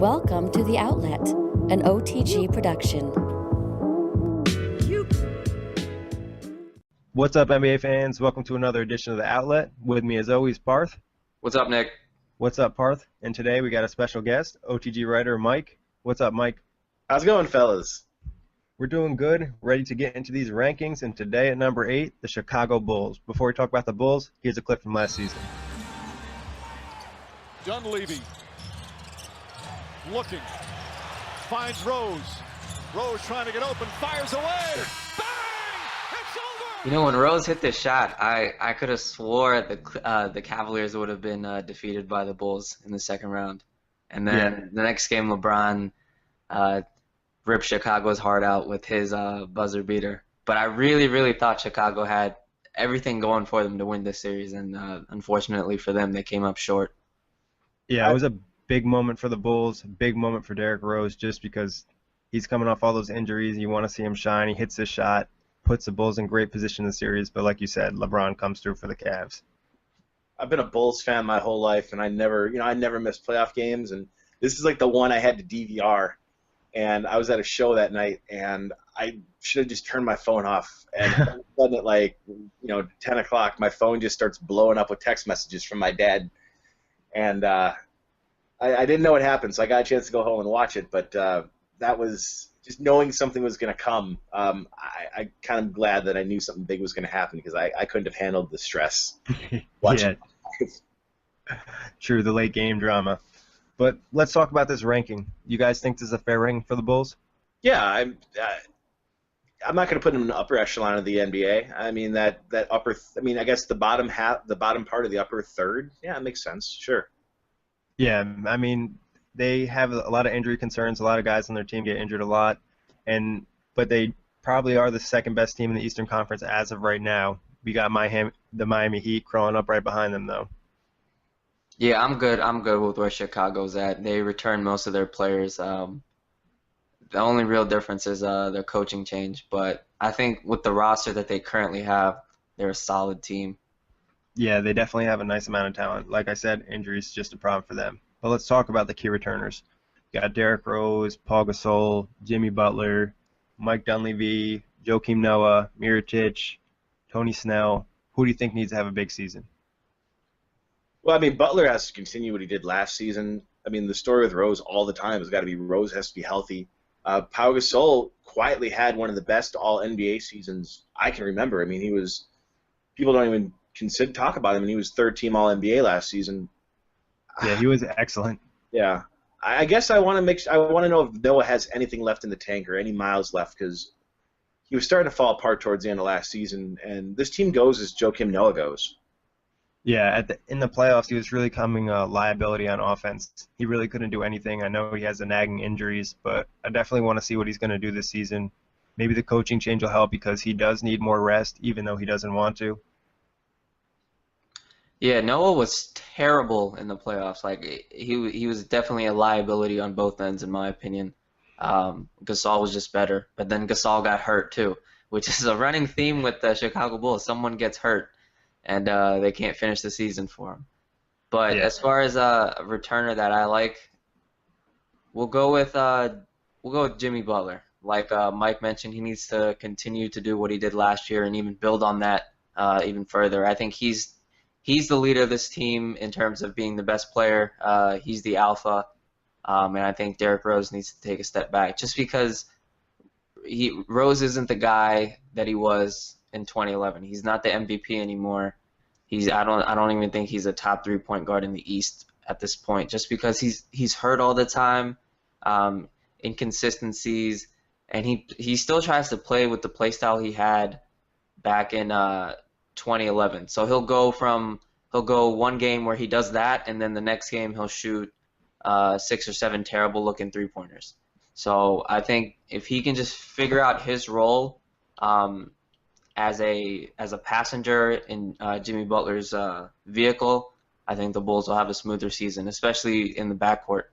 Welcome to The Outlet, an OTG production. What's up, NBA fans? Welcome to another edition of The Outlet. With me, as always, Parth. What's up, Nick? What's up, Parth? And today we got a special guest, OTG writer Mike. What's up, Mike? How's it going, fellas? We're doing good, ready to get into these rankings, and today at number 8, the Chicago Bulls. Before we talk about the Bulls, here's a clip from last season. Dunleavy looking, finds Rose. Rose trying to get open, fires away. Bang! It's over! You know, when Rose hit this shot, I could have swore the Cavaliers would have been defeated by the Bulls in the second round. And then the next game, LeBron ripped Chicago's heart out with his buzzer beater. But I really, really thought Chicago had everything going for them to win this series, and unfortunately for them, they came up short. Yeah, it was a big moment for the Bulls, big moment for Derrick Rose, just because he's coming off all those injuries. You want to see him shine. He hits his shot, puts the Bulls in great position in the series. But like you said, LeBron comes through for the Cavs. I've been a Bulls fan my whole life, and I never missed playoff games. And this is like the one I had to DVR. And I was at a show that night, and I should have just turned my phone off. And all of a sudden at 10 o'clock, my phone just starts blowing up with text messages from my dad. And I didn't know what happened, so I got a chance to go home and watch it. But that was just knowing something was going to come. I kind of glad that I knew something big was going to happen, because I couldn't have handled the stress watching. True, the late game drama. But let's talk about this ranking. You guys think this is a fair ranking for the Bulls? Yeah, I'm not going to put them in the upper echelon of the NBA. I mean I guess the bottom part of the upper third. Yeah, it makes sense. Sure. Yeah, I mean, they have a lot of injury concerns. A lot of guys on their team get injured a lot, but they probably are the second best team in the Eastern Conference as of right now. We got the Miami Heat crawling up right behind them, though. Yeah, I'm good. I'm good with where Chicago's at. They returned most of their players. The only real difference is their coaching change. But I think with the roster that they currently have, they're a solid team. Yeah, they definitely have a nice amount of talent. Like I said, injuries just a problem for them. But let's talk about the key returners. You got Derrick Rose, Paul Gasol, Jimmy Butler, Mike Dunleavy, Joakim Noah, Mirotic, Tony Snell. Who do you think needs to have a big season? Well, I mean, Butler has to continue what he did last season. I mean, the story with Rose all the time has got to be Rose has to be healthy. Pau Gasol quietly had one of the best All-NBA seasons I can remember. I mean, people don't even talk about him, and he was third-team All-NBA last season. Yeah, he was excellent. Yeah, I guess I want to know if Noah has anything left in the tank or any miles left, because he was starting to fall apart towards the end of last season, and this team goes as Joakim Noah goes. Yeah, in the playoffs, he was really becoming a liability on offense. He really couldn't do anything. I know he has the nagging injuries, but I definitely want to see what he's going to do this season. Maybe the coaching change will help, because he does need more rest, even though he doesn't want to. Yeah, Noah was terrible in the playoffs. Like he was definitely a liability on both ends, in my opinion. Gasol was just better, but then Gasol got hurt too, which is a running theme with the Chicago Bulls. Someone gets hurt, and they can't finish the season for him. But as far as a returner that I like, we'll go with Jimmy Butler. Like Mike mentioned, he needs to continue to do what he did last year and even build on that even further. I think he's the leader of this team in terms of being the best player. He's the alpha, and I think Derrick Rose needs to take a step back, just because Rose isn't the guy that he was in 2011. He's not the MVP anymore. I don't even think he's a top 3 point guard in the East at this point, just because he's hurt all the time, inconsistencies, and he still tries to play with the play style he had back in 2011. So he'll go one game where he does that, and then the next game he'll shoot 6 or 7 terrible looking 3-pointers. So I think if he can just figure out his role as a passenger in Jimmy Butler's vehicle, I think the Bulls will have a smoother season, especially in the backcourt.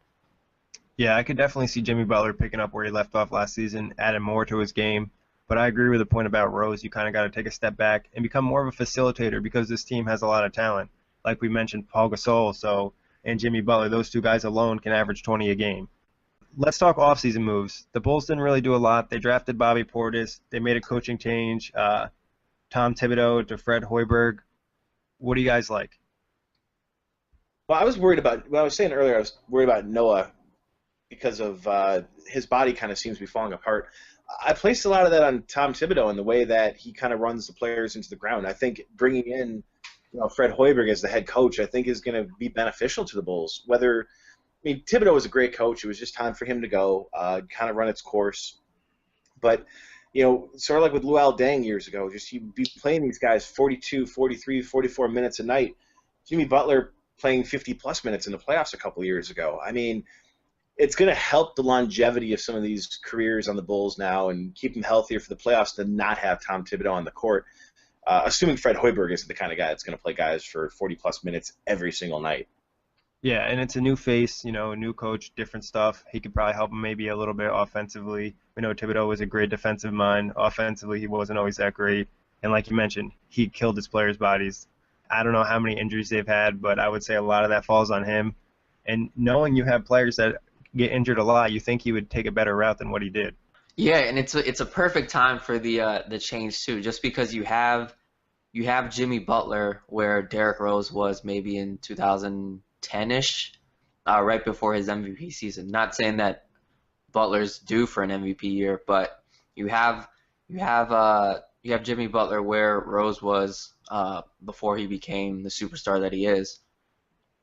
Yeah, I could definitely see Jimmy Butler picking up where he left off last season, adding more to his game. But I agree with the point about Rose. You kind of got to take a step back and become more of a facilitator, because this team has a lot of talent. Like we mentioned, Paul Gasol and Jimmy Butler, those two guys alone can average 20 a game. let's talk offseason moves. The Bulls didn't really do a lot. They drafted Bobby Portis. They made a coaching change. Tom Thibodeau to Fred Hoiberg. What do you guys like? Well, I was worried about. Well, I was saying earlier, I was worried about Noah because of his body kind of seems to be falling apart. I placed a lot of that on Tom Thibodeau and the way that he kind of runs the players into the ground. I think bringing in Fred Hoiberg as the head coach, I think is going to be beneficial to the Bulls. Thibodeau was a great coach. It was just time for him to go, kind of run its course. But, sort of like with Luol Deng years ago, just he'd be playing these guys 42, 43, 44 minutes a night. Jimmy Butler playing 50-plus minutes in the playoffs a couple years ago. I mean, it's going to help the longevity of some of these careers on the Bulls now and keep them healthier for the playoffs to not have Tom Thibodeau on the court, assuming Fred Hoiberg isn't the kind of guy that's going to play guys for 40-plus minutes every single night. Yeah, and it's a new face, a new coach, different stuff. He could probably help him maybe a little bit offensively. We know Thibodeau was a great defensive mind. Offensively, he wasn't always that great. And like you mentioned, he killed his players' bodies. I don't know how many injuries they've had, but I would say a lot of that falls on him. And knowing you have players that get injured a lot, you think he would take a better route than what he did. Yeah, and it's a perfect time for the change too, just because you have Jimmy Butler where Derrick Rose was maybe in 2010-ish, right before his MVP season. Not saying that Butler's due for an MVP year, but you have Jimmy Butler where Rose was before he became the superstar that he is.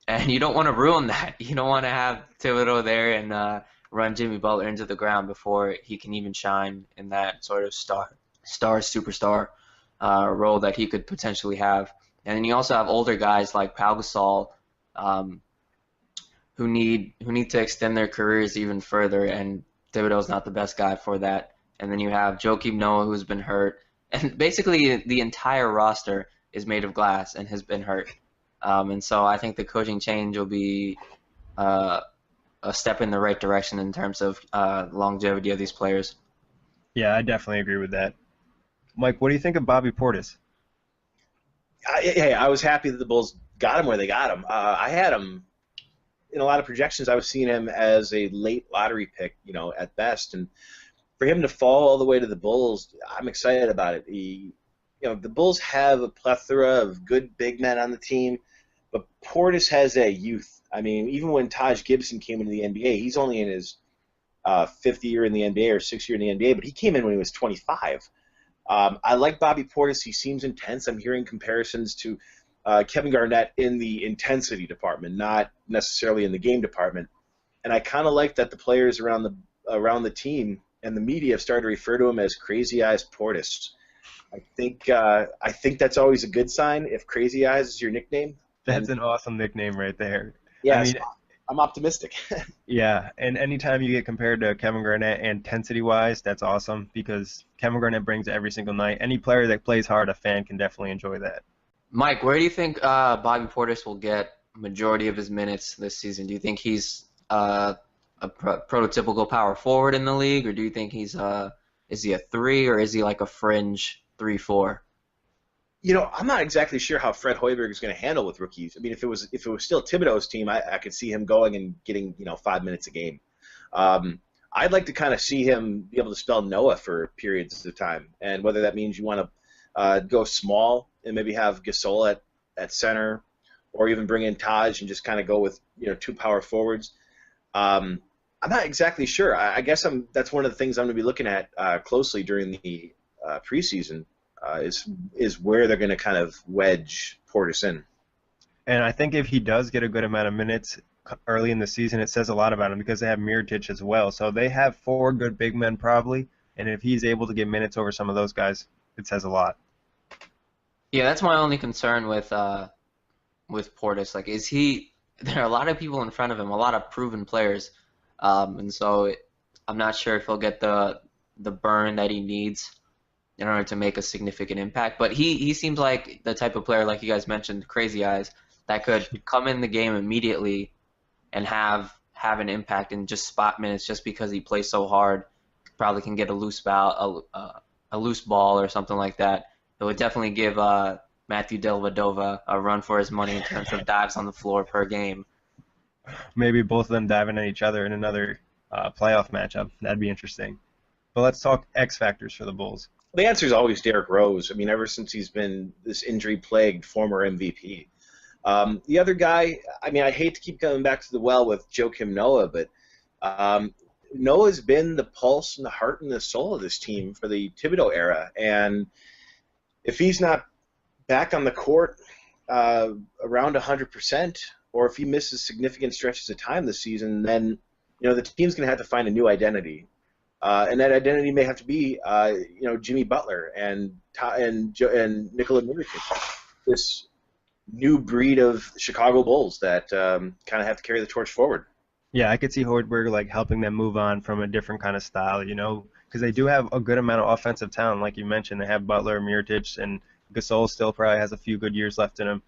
And you don't want to ruin that. You don't want to have Thibodeau there and run Jimmy Butler into the ground before he can even shine in that sort of superstar role that he could potentially have. And then you also have older guys like Pau Gasol who need to extend their careers even further, and Thibodeau's not the best guy for that. And then you have Joakim Noah, who's been hurt. And basically the entire roster is made of glass and has been hurt. And so I think the coaching change will be a step in the right direction in terms of longevity of these players. Yeah, I definitely agree with that. Mike, what do you think of Bobby Portis? I was happy that the Bulls got him where they got him. I had him in a lot of projections. I was seeing him as a late lottery pick, at best. And for him to fall all the way to the Bulls, I'm excited about it. The Bulls have a plethora of good big men on the team, but Portis has a youth. I mean, even when Taj Gibson came into the NBA, he's only in his fifth year in the NBA or sixth year in the NBA, but he came in when he was 25. I like Bobby Portis. He seems intense. I'm hearing comparisons to Kevin Garnett in the intensity department, not necessarily in the game department. And I kind of like that the players around the team and the media have started to refer to him as Crazy Eyes Portis. I think that's always a good sign if Crazy Eyes is your nickname. That's an awesome nickname right there. Yeah, I'm optimistic. Yeah, and anytime you get compared to Kevin Garnett intensity-wise, that's awesome because Kevin Garnett brings it every single night. Any player that plays hard, a fan can definitely enjoy that. Mike, where do you think Bobby Portis will get majority of his minutes this season? Do you think he's a prototypical power forward in the league, or do you think is he a 3, or is he like a fringe 3-4? I'm not exactly sure how Fred Hoiberg is going to handle with rookies. I mean, if it was still Thibodeau's team, I could see him going and getting 5 minutes a game. I'd like to kind of see him be able to spell Noah for periods of time, and whether that means you want to go small and maybe have Gasol at center, or even bring in Taj and just kind of go with 2 power forwards. I'm not exactly sure. I guess that's one of the things I'm going to be looking at closely during the preseason. Is where they're going to kind of wedge Portis in. And I think if he does get a good amount of minutes early in the season, it says a lot about him because they have Mirotic as well. So they have 4 good big men probably, and if he's able to get minutes over some of those guys, it says a lot. Yeah, that's my only concern with Portis. Like, there are a lot of people in front of him, a lot of proven players, and so I'm not sure if he'll get the burn that he needs in order to make a significant impact. But he seems like the type of player, like you guys mentioned, Crazy Eyes, that could come in the game immediately and have an impact in just spot minutes just because he plays so hard. Probably can get a loose ball or something like that. It would definitely give Matthew Dellavedova a run for his money in terms of dives on the floor per game. Maybe both of them diving at each other in another playoff matchup. That'd be interesting. But let's talk X factors for the Bulls. The answer is always Derrick Rose. I mean, ever since he's been this injury-plagued former MVP. The other guy, I mean, I hate to keep coming back to the well with Joakim Noah, but Noah's been the pulse and the heart and the soul of this team for the Thibodeau era. And if he's not back on the court around 100%, or if he misses significant stretches of time this season, then the team's going to have to find a new identity. And that identity may have to be, Jimmy Butler and Nikola Mirotic, this new breed of Chicago Bulls that kind of have to carry the torch forward. Yeah, I could see Hoiberg helping them move on from a different kind of style, because they do have a good amount of offensive talent, like you mentioned. They have Butler, Mirotic, and Gasol still probably has a few good years left in him.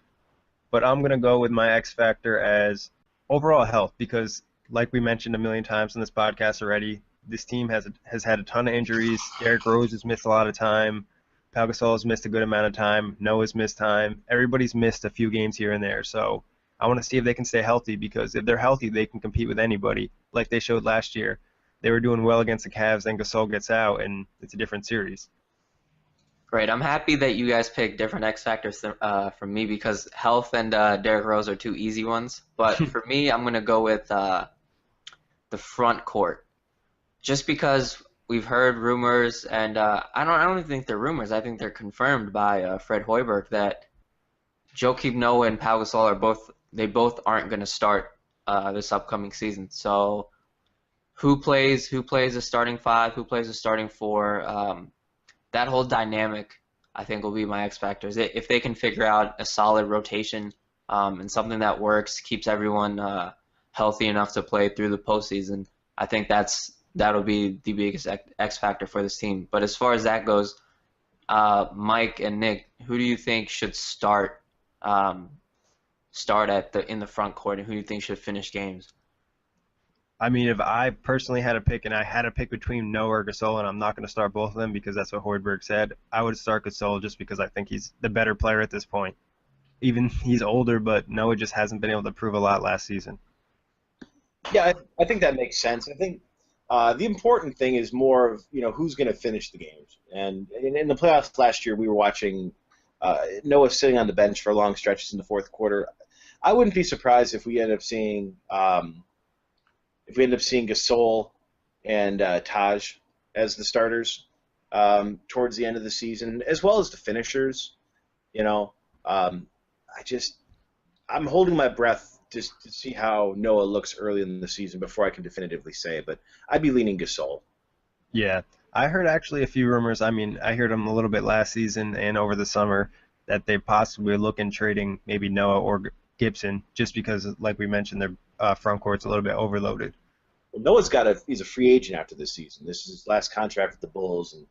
But I'm going to go with my X factor as overall health, because like we mentioned a million times in this podcast already, this team has had a ton of injuries. Derrick Rose has missed a lot of time. Pau Gasol has missed a good amount of time. Noah's missed time. Everybody's missed a few games here and there. So I want to see if they can stay healthy, because if they're healthy, they can compete with anybody, like they showed last year. They were doing well against the Cavs, then Gasol gets out, and it's a different series. Great. I'm happy that you guys picked different X factors from me, because health and Derrick Rose are two easy ones. But for me, I'm going to go with the front court. Just because we've heard rumors, and I don't even think they're rumors. I think they're confirmed by Fred Hoiberg that Joakim Noah and Pau Gasol both aren't going to start this upcoming season. So who plays a starting five? Who plays a starting four? That whole dynamic, I think, will be my X factors. If they can figure out a solid rotation and something that works, keeps everyone healthy enough to play through the postseason, I think that'll be the biggest X factor for this team. But as far as that goes, Mike and Nick, who do you think should start in the front court, and who do you think should finish games? I mean, if I personally had to pick, and I had to pick between Noah or Gasol, and I'm not going to start both of them because that's what Hoiberg said, I would start Gasol just because I think he's the better player at this point. Even he's older, but Noah just hasn't been able to prove a lot last season. Yeah, I think that makes sense. I think the important thing is more of who's going to finish the games. And in the playoffs last year, we were watching Noah sitting on the bench for long stretches in the fourth quarter. I wouldn't be surprised if we end up seeing Gasol and Taj as the starters towards the end of the season, as well as the finishers. I'm holding my breath just to see how Noah looks early in the season before I can definitively say, but I'd be leaning Gasol. Yeah, I heard actually a few rumors. I mean, I heard them a little bit last season and over the summer that they possibly are looking trading maybe Noah or Gibson, just because, like we mentioned, their front court's a little bit overloaded. Well, Noah's he's a free agent after this season. This is his last contract with the Bulls, and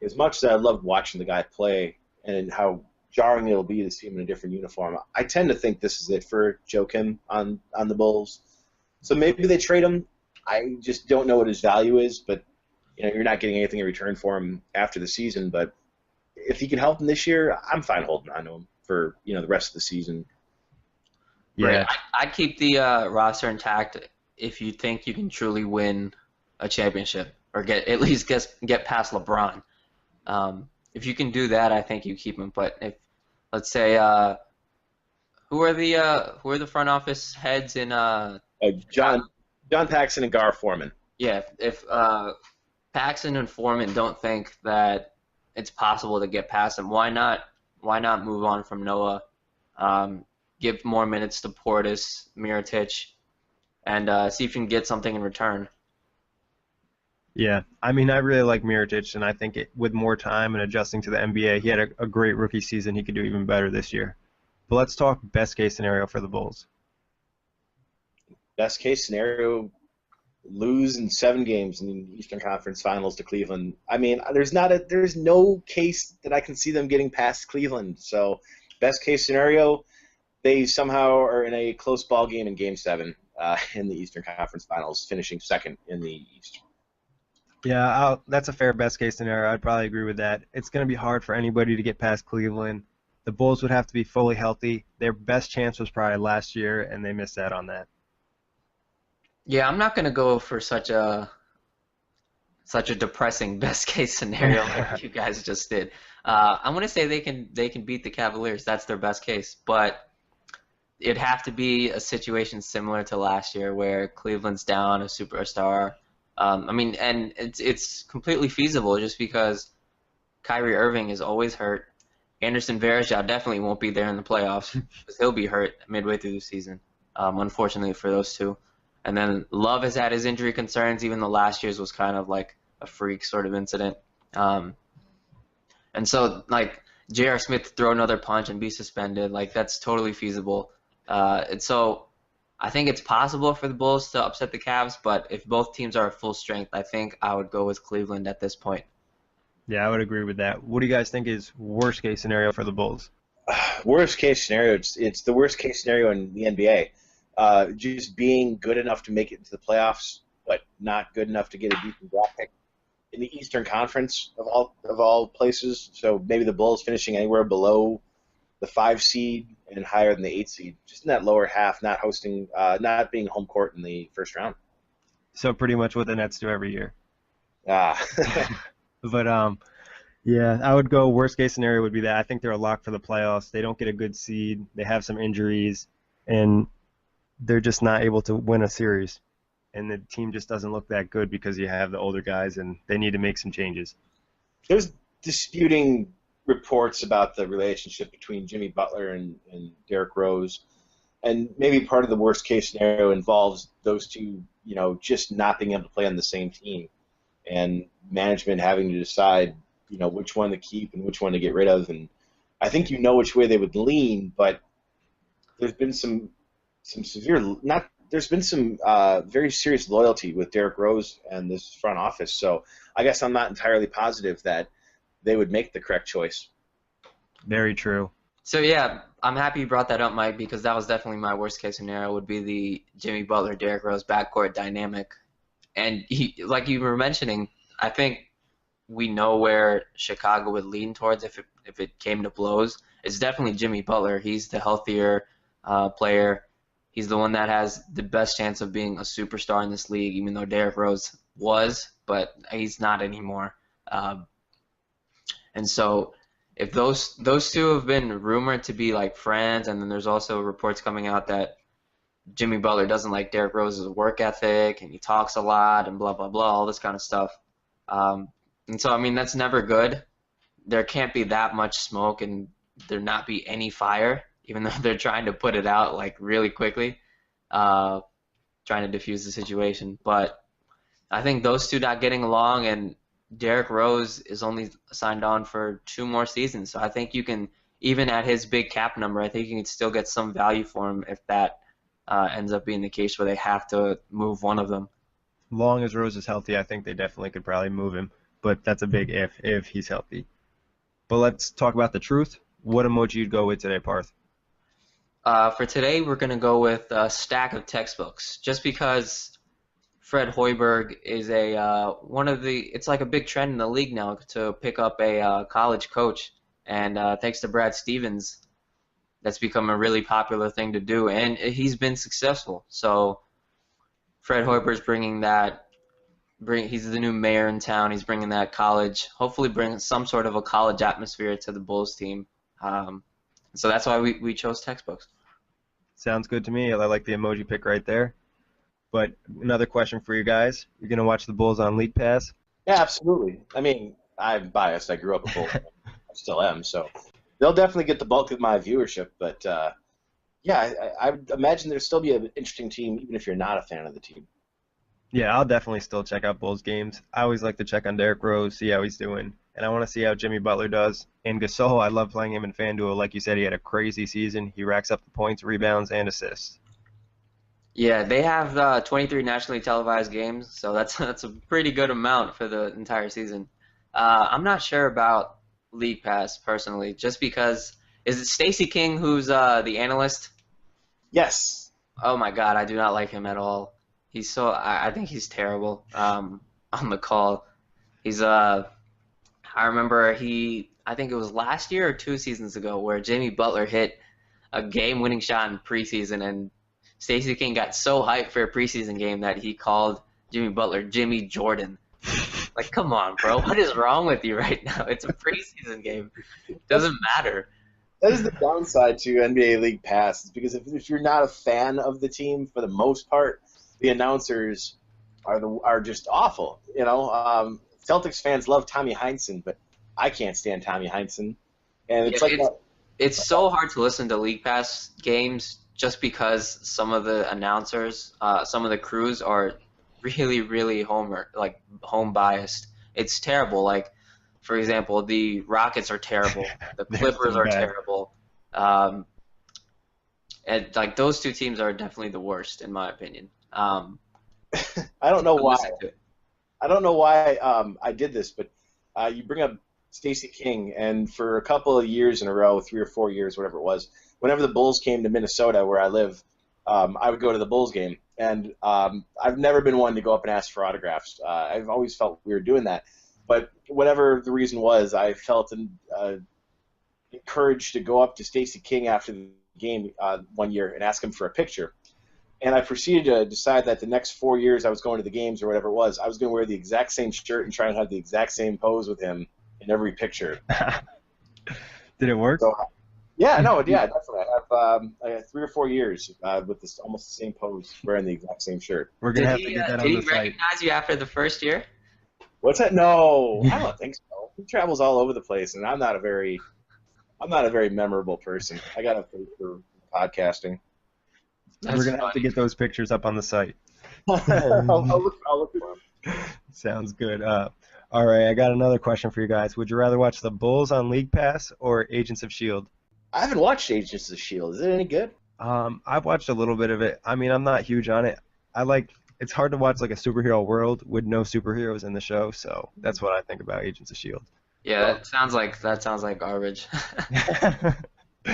as much as I loved watching the guy play and how jarring it'll be to see him in a different uniform, I tend to think this is it for Joakim on the Bulls. So maybe they trade him. I just don't know what his value is, but you're not getting anything in return for him after the season. But if he can help him this year, I'm fine holding on to him for the rest of the season. Yeah, Right. I'd keep the roster intact if you think you can truly win a championship or at least get past LeBron. If you can do that, I think you keep him. But if, let's say, who are the front office heads in John Paxson and Gar Foreman. Yeah, if Paxson and Foreman don't think that it's possible to get past him, why not move on from Noah? Give more minutes to Portis, Mirotic, and see if you can get something in return. Yeah, I mean, I really like Mirotic, and I think with more time and adjusting to the NBA, he had a great rookie season. He could do even better this year. But let's talk best case scenario for the Bulls. Best case scenario, lose in 7 games in the Eastern Conference Finals to Cleveland. I mean, there's no case that I can see them getting past Cleveland. So, best case scenario, they somehow are in a close ball game in Game 7 in the Eastern Conference Finals, finishing second in the East. Yeah, that's a fair best case scenario. I'd probably agree with that. It's going to be hard for anybody to get past Cleveland. The Bulls would have to be fully healthy. Their best chance was probably last year, and they missed out on that. Yeah, I'm not gonna go for such a depressing best case scenario like you guys just did. I'm gonna say they can beat the Cavaliers. That's their best case, but it'd have to be a situation similar to last year where Cleveland's down a superstar. I mean, and it's completely feasible just because Kyrie Irving is always hurt. Anderson Varejao definitely won't be there in the playoffs because he'll be hurt midway through the season. Unfortunately for those two. And then Love has had his injury concerns, even though last year's was kind of like a freak sort of incident. And so, like, J.R. Smith to throw another punch and be suspended, like, that's totally feasible. And so I think it's possible for the Bulls to upset the Cavs, but if both teams are at full strength, I think I would go with Cleveland at this point. Yeah, I would agree with that. What do you guys think is worst case scenario for the Bulls? Worst case scenario, it's the worst case scenario in the NBA. Just being good enough to make it into the playoffs, but not good enough to get a decent draft pick in the Eastern Conference of all places. So maybe the Bulls finishing anywhere below the 5 seed and higher than the 8 seed, just in that lower half, not hosting, not being home court in the first round. So pretty much what the Nets do every year. Ah. But yeah, I would go worst case scenario would be that I think they're a lock for the playoffs. They don't get a good seed. They have some injuries, and they're just not able to win a series. And the team just doesn't look that good because you have the older guys, and they need to make some changes. There's disputing reports about the relationship between Jimmy Butler and Derrick Rose, and maybe part of the worst case scenario involves those two, just not being able to play on the same team, and management having to decide, which one to keep and which one to get rid of. And I think which way they would lean, but there's been some severe there's been some very serious loyalty with Derrick Rose and this front office. So I guess I'm not entirely positive that they would make the correct choice. Very true. So yeah, I'm happy you brought that up, Mike, because that was definitely my worst case scenario would be the Jimmy Butler, Derrick Rose backcourt dynamic. And like you were mentioning, I think we know where Chicago would lean towards if it came to blows. It's definitely Jimmy Butler. He's the healthier player. He's the one that has the best chance of being a superstar in this league, even though Derrick Rose was, but he's not anymore. And so if those two have been rumored to be like friends, and then there's also reports coming out that Jimmy Butler doesn't like Derrick Rose's work ethic, and he talks a lot, and blah, blah, blah, all this kind of stuff. And so, I mean, that's never good. There can't be that much smoke and there not be any fire, even though they're trying to put it out like really quickly, trying to diffuse the situation. But I think those two not getting along, and Derrick Rose is only signed on for 2 more seasons. So I think you can, even at his big cap number, I think you can still get some value for him if that ends up being the case where they have to move one of them. Long as Rose is healthy, I think they definitely could probably move him. But that's a big if he's healthy. But let's talk about the truth. What emoji you'd go with today, Parth? For today, we're going to go with a stack of textbooks, just because Fred Hoiberg is it's like a big trend in the league now to pick up a college coach, and thanks to Brad Stevens, that's become a really popular thing to do, and he's been successful. So Fred Hoiberg's he's the new mayor in town. He's bringing that college, hopefully bringing some sort of a college atmosphere to the Bulls team. So that's why we chose textbooks. Sounds good to me. I like the emoji pick right there. But another question for you guys. You're going to watch the Bulls on League Pass? Yeah, absolutely. I mean, I'm biased. I grew up a Bulls fan. I still am. So they'll definitely get the bulk of my viewership. But, yeah, I would imagine there'll still be an interesting team, even if you're not a fan of the team. Yeah, I'll definitely still check out Bulls games. I always like to check on Derrick Rose, see how he's doing. And I want to see how Jimmy Butler does. And Gasol, I love playing him in FanDuel. Like you said, he had a crazy season. He racks up the points, rebounds, and assists. Yeah, they have 23 nationally televised games, so that's a pretty good amount for the entire season. I'm not sure about League Pass personally, just because is it Stacey King who's the analyst? Yes. Oh my God, I do not like him at all. I think he's terrible on the call. I remember I think it was last year or 2 seasons ago where Jimmy Butler hit a game-winning shot in preseason, and Stacey King got so hyped for a preseason game that he called Jimmy Butler Jimmy Jordan. Like, come on, bro. What is wrong with you right now? It's a preseason game. It doesn't matter. That is the downside to NBA League Pass, because if you're not a fan of the team, for the most part, the announcers are just awful. Celtics fans love Tommy Heinsohn, but I can't stand Tommy Heinsohn, and it's so hard to listen to League Pass games just because some of the announcers, some of the crews are really, really home biased. It's terrible. Like, for example, the Rockets are terrible. The Clippers are terrible. And like those two teams are definitely the worst in my opinion. I don't know why. I don't know why I did this, but you bring up Stacey King, and for a couple of years in a row, 3 or 4 years, whatever it was, whenever the Bulls came to Minnesota, where I live, I would go to the Bulls game, and I've never been one to go up and ask for autographs. I've always felt weird doing that. But whatever the reason was, I felt encouraged to go up to Stacey King after the game one year and ask him for a picture. And I proceeded to decide that the next 4 years I was going to the games or whatever it was, I was going to wear the exact same shirt and try and have the exact same pose with him in every picture. Did it work? So, definitely. I have 3 or 4 years with this almost the same pose, wearing the exact same shirt. We're going to have to get that on the site. Did he recognize you after the first year? What's that? No, I don't think so. He travels all over the place, and I'm not a very memorable person. I got to pay for podcasting. We're going to have to get those pictures up on the site. I'll look for them. Sounds good. All right, I got another question for you guys. Would you rather watch the Bulls on League Pass or Agents of S.H.I.E.L.D.? I haven't watched Agents of S.H.I.E.L.D. Is it any good? I've watched a little bit of it. I mean, I'm not huge on it. It's hard to watch like a superhero world with no superheroes in the show, so that's what I think about Agents of S.H.I.E.L.D. Yeah, that sounds like garbage.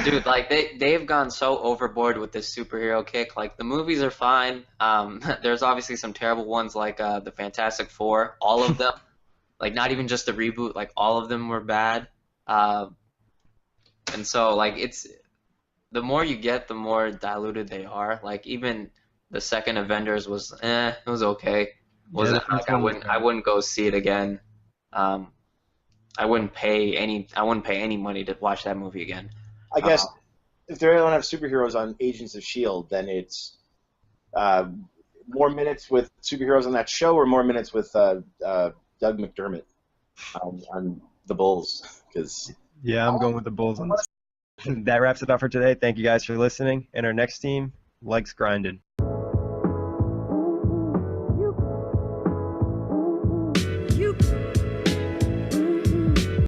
Dude, like they've gone so overboard with this superhero kick. Like the movies are fine. There's obviously some terrible ones like the Fantastic Four. All of them, like not even just the reboot. Like all of them were bad. And so like it's the more you get, the more diluted they are. Like even the second Avengers was it was okay. Wasn't like I wouldn't go see it again. I wouldn't pay any money to watch that movie again. I guess if they don't have superheroes on Agents of S.H.I.E.L.D., then it's more minutes with superheroes on that show or more minutes with Doug McDermott on the Bulls. Yeah, I'm going with the Bulls on this. That wraps it up for today. Thank you guys for listening. And our next team likes grinding.